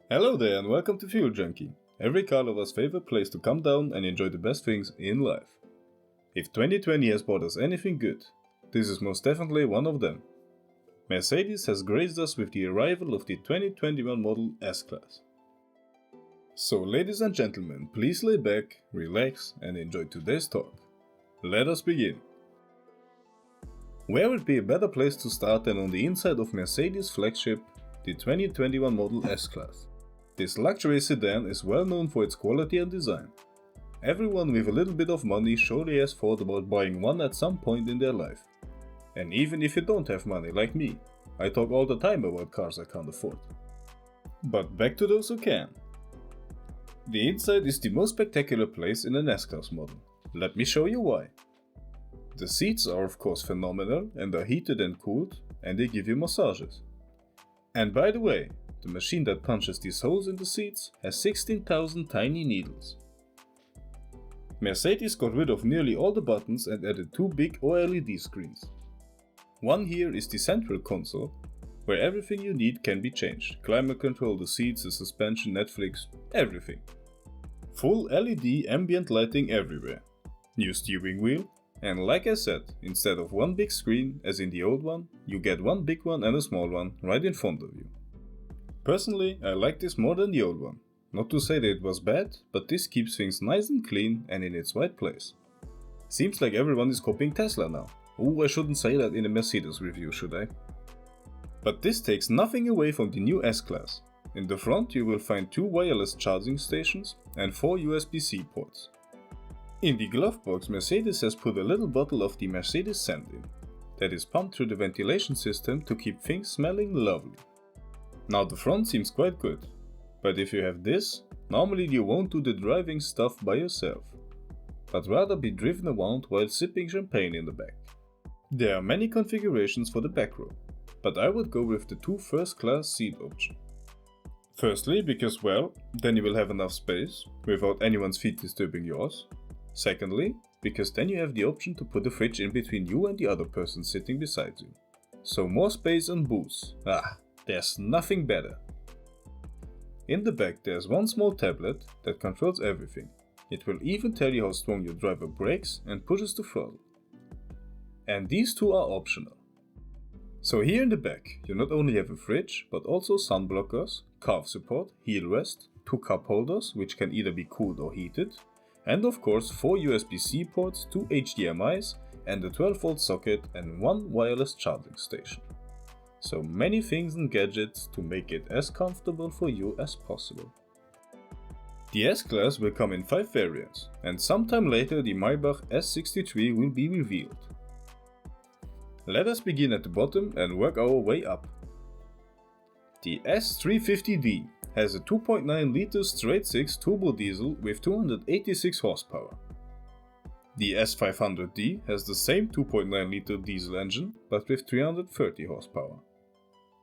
Hello there and welcome to Fuel Junky, every car lover's favorite place to come down and enjoy the best things in life. If 2020 has brought us anything good, this is most definitely one of them. Mercedes has graced us with the arrival of the 2021 model S-Class. So ladies and gentlemen, please lay back, relax and enjoy today's talk. Let us begin. Where would be a better place to start than on the inside of Mercedes' flagship, the 2021 model S-Class. This luxury sedan is well known for its quality and design. Everyone with a little bit of money surely has thought about buying one at some point in their life. And even if you don't have money like me, I talk all the time about cars I can't afford. But back to those who can. The inside is the most spectacular place in an S-Class model. Let me show you why. The seats are of course phenomenal and are heated and cooled, and they give you massages. And by the way, the machine that punches these holes in the seats has 16,000 tiny needles. Mercedes got rid of nearly all the buttons and added two big OLED screens. One here is the central console, where everything you need can be changed. Climate control, the seats, the suspension, Netflix, everything. Full LED ambient lighting everywhere. New steering wheel, and like I said, instead of one big screen as in the old one, you get one big one and a small one right in front of you. Personally, I like this more than the old one. Not to say that it was bad, but this keeps things nice and clean and in its right place. Seems like everyone is copying Tesla now. Ooh, I shouldn't say that in a Mercedes review, should I? But this takes nothing away from the new S-Class. In the front you will find two wireless charging stations and four USB-C ports. In the glove box, Mercedes has put a little bottle of the Mercedes scent in, that is pumped through the ventilation system to keep things smelling lovely. Now the front seems quite good, but if you have this, normally you won't do the driving stuff by yourself, but rather be driven around while sipping champagne in the back. There are many configurations for the back row, but I would go with the two first-class seat option. Firstly, because well, then you will have enough space, without anyone's feet disturbing yours. Secondly, because then you have the option to put a fridge in between you and the other person sitting beside you. So more space and booze. There's nothing better. In the back there's one small tablet that controls everything. It will even tell you how strong your driver brakes and pushes the throttle. And these two are optional. So here in the back you not only have a fridge, but also sun blockers, calf support, heel rest, two cup holders which can either be cooled or heated, and of course 4 USB-C ports, 2 HDMIs and a 12-volt socket and one wireless charging station. So many things and gadgets to make it as comfortable for you as possible. The S-Class will come in 5 variants, and sometime later the Maybach S63 will be revealed. Let us begin at the bottom and work our way up. The S350D has a 2.9 liter straight-six turbo diesel with 286 horsepower. The S500D has the same 2.9 liter diesel engine, but with 330 horsepower.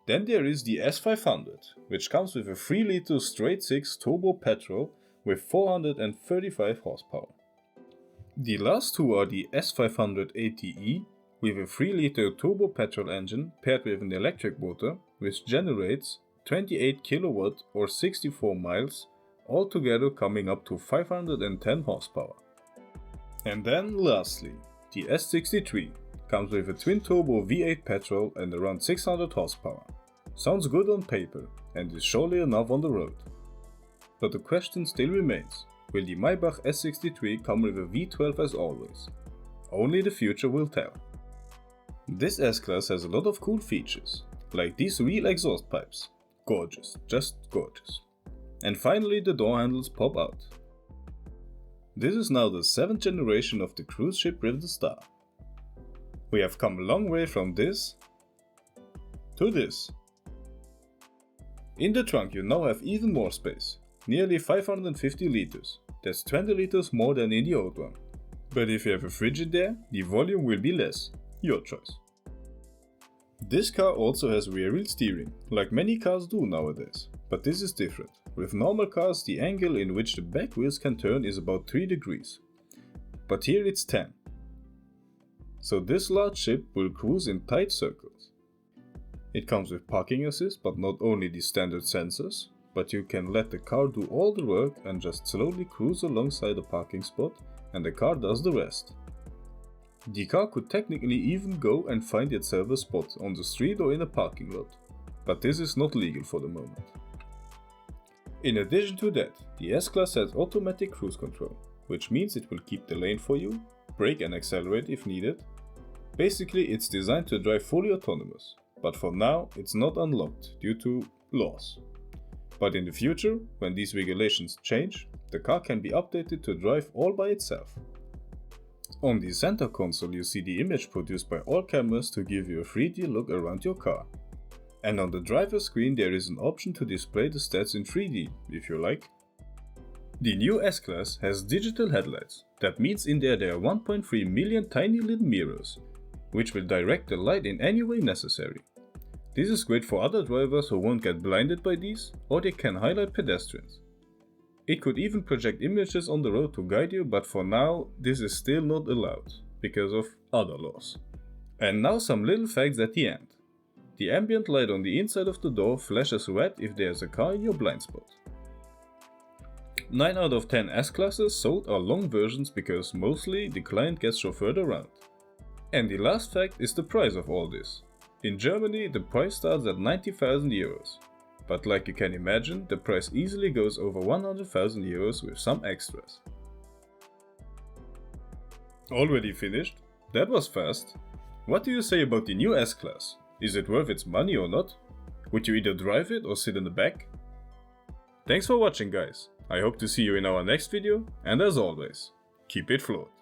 Then there is the S500, which comes with a 3 liter straight-six turbo petrol with 435 horsepower. The last two are the S500ATE with a 3 liter turbo petrol engine paired with an electric motor, which generates 28 kilowatt or 64 miles, altogether coming up to 510 horsepower. And then lastly, the S63 comes with a twin-turbo V8 petrol and around 600 horsepower. Sounds good on paper and is surely enough on the road. But the question still remains, will the Maybach S63 come with a V12 as always? Only the future will tell. This S-Class has a lot of cool features, like these real exhaust pipes. Gorgeous, just gorgeous. And finally the door handles pop out. This is now the 7th generation of the cruise ship River Star. We have come a long way from this to this. In the trunk you now have even more space, nearly 550 liters, that's 20 liters more than in the old one. But if you have a fridge in there, the volume will be less, your choice. This car also has rear wheel steering, like many cars do nowadays, but this is different. With normal cars the angle in which the back wheels can turn is about 3 degrees, but here it's 10. So this large ship will cruise in tight circles. It comes with parking assist, but not only the standard sensors, but you can let the car do all the work and just slowly cruise alongside a parking spot and the car does the rest. The car could technically even go and find itself a spot on the street or in a parking lot, but this is not legal for the moment. In addition to that, the S-Class has automatic cruise control, which means it will keep the lane for you, brake and accelerate if needed. Basically, it's designed to drive fully autonomous, but for now it's not unlocked due to laws. But in the future, when these regulations change, the car can be updated to drive all by itself. On the center console you see the image produced by all cameras to give you a 3D look around your car. And on the driver's screen there is an option to display the stats in 3D, if you like. The new S-Class has digital headlights. That means in there are 1.3 million tiny little mirrors, which will direct the light in any way necessary. This is great for other drivers who won't get blinded by these, or they can highlight pedestrians. It could even project images on the road to guide you, but for now this is still not allowed, because of other laws. And now some little facts at the end. The ambient light on the inside of the door flashes red if there is a car in your blind spot. 9 out of 10 S-Classes sold are long versions because mostly the client gets chauffeured around. And the last fact is the price of all this. In Germany the price starts at 90,000 euros. But like you can imagine, the price easily goes over 100,000 euros with some extras. Already finished? That was fast. What do you say about the new S-Class? Is it worth its money or not? Would you either drive it or sit in the back? Thanks for watching guys. I hope to see you in our next video, and as always, keep it flawed.